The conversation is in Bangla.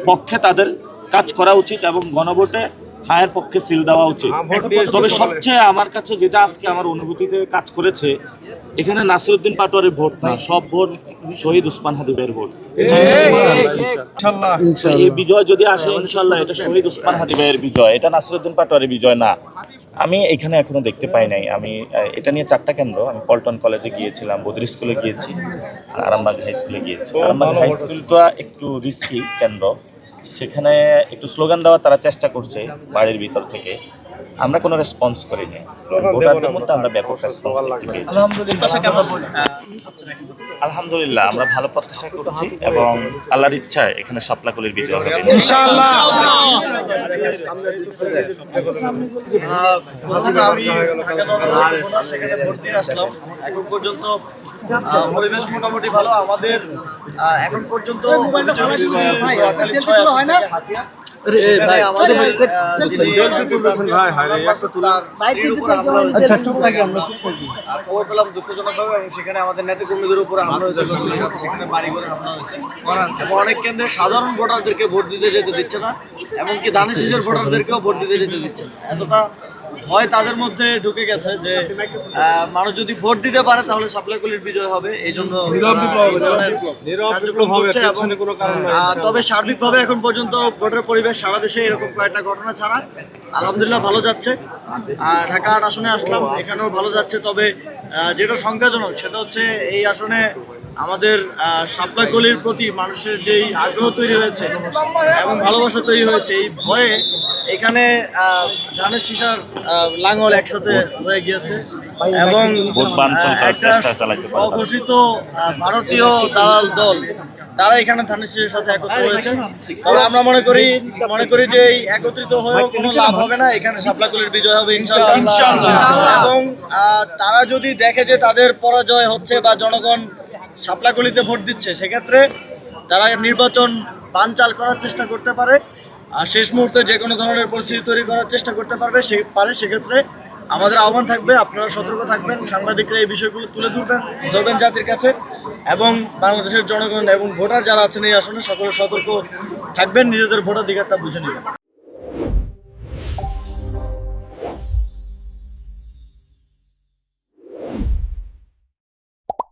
পক্ষে তাদের কাজ করা উচিত এবং গণভোটে হায়ের পক্ষে সিল দেওয়া উচিত। তবে সবচেয়ে আমার কাছে যেটা আজকে আমার অনুভূতিতে কাজ করেছে, এখানে নাসিরউদ্দিন পাটোয়ারির ভোট না, সব ভোট শহীদ ওসমান হাদিবের ভোট। এই বিজয় যদি আসে ইনশাল্লাহ এটা শহীদ ওসমান হাদিবের বিজয়, এটা নাসিরউদ্দিন পাটোয়ারির বিজয় না। আমি এখানে এখনো দেখতে পাই নাই। আমি এটা নিয়ে 4টা কেন্দ্র, আমি পল্টন কলেজে গিয়েছিলাম, বদ্রি স্কুলে গিয়েছি, আর আরামবাগ হাই স্কুলে গিয়েছি। আরামবাগ হাই স্কুলটা একটু রিস্কি কেন্দ্র, সেখানে একটু স্লোগান দেওয়ার তারা চেষ্টা করছে বাড়ির ভিতর থেকে, আমরা কোনো রেসপন্স করিনি। ভোটারদের মধ্যে আমরা ব্যাপক রেসপন্স দেখতে পেয়েছি। আলহামদুলিল্লাহ আমরা ভালো প্রত্যাশা করছি এবং আল্লাহর ইচ্ছায় এখানে শাপলাকলির বিজয় হবে ইনশাআল্লাহ। এখন পর্যন্ত পরিবেশ মোটামুটি ভালো আমাদের। এখন পর্যন্ত হয় না খবর পেলাম দুঃখজনকভাবে, এবং সেখানে আমাদের নেতাকর্মীদের উপরে হামলা হয়েছে, সেখানে বাড়িঘরে হামলা হয়েছে এবং অনেক কেন্দ্রে সাধারণ ভোটারদেরকে ভোট দিতে যেতে দিচ্ছে না, এমনকি দানের শীষের ভোটারদেরকেও ভোট দিতে যেতে দিচ্ছে না। এতটা ভয় তাদের মধ্যে ঢুকে গেছে যে মানুষ যদি ভোট দিতে পারে তাহলে শাপলাকলির বিজয় হবে। এই জন্য তবে সার্বিকভাবে এখন পর্যন্ত ভোটের পরিবেশ সারা দেশে এরকম কয়েকটা ঘটনা ছাড়া আলহামদুলিল্লাহ ভালো যাচ্ছে। ঢাকা 8 আসনে আসলাম, এখানেও ভালো যাচ্ছে। তবে যেটা সংখ্যাজনক সেটা হচ্ছে এই আসনে আমাদের শাপলাকলির প্রতি মানুষের যেই আগ্রহ তৈরি হয়েছে এবং ভালোবাসা তৈরি হয়েছে, এই ভয়ে এখানে ধানের শীষার লাঙ্গল একসাথে হয়ে গিয়েছে এবং একটা স্বঘোষিত ভারতীয় দালাল দল তারা এখানে ধানের শীষের সাথে একত্র হয়েছে। তবে আমরা মনে করি যে এই একত্রিত হয়েও কোনো লাভ হবে না, এখানে শাপলাকলির বিজয় হবে ইনশাআল্লাহ। এবং তারা যদি দেখে যে তাদের পরাজয় হচ্ছে বা জনগণ শাপলাকলিতে ভোট দিচ্ছে, সেক্ষেত্রে তারা নির্বাচন বানচাল করার চেষ্টা করতে পারে, আর শেষ মুহূর্তে যে কোনো ধরনের পরিস্থিতি তৈরি করার চেষ্টা করতে পারবে। সেক্ষেত্রে আমাদের আহ্বান থাকবে, আপনারা সতর্ক থাকবেন, সাংবাদিকরা এই বিষয়গুলো তুলে ধরবেন জাতির কাছে, এবং বাংলাদেশের জনগণ এবং ভোটার যারা আছেন এই আসনে সকলে সতর্ক থাকবেন, নিজেদের ভোটাধিকারটা বুঝে নেবেন।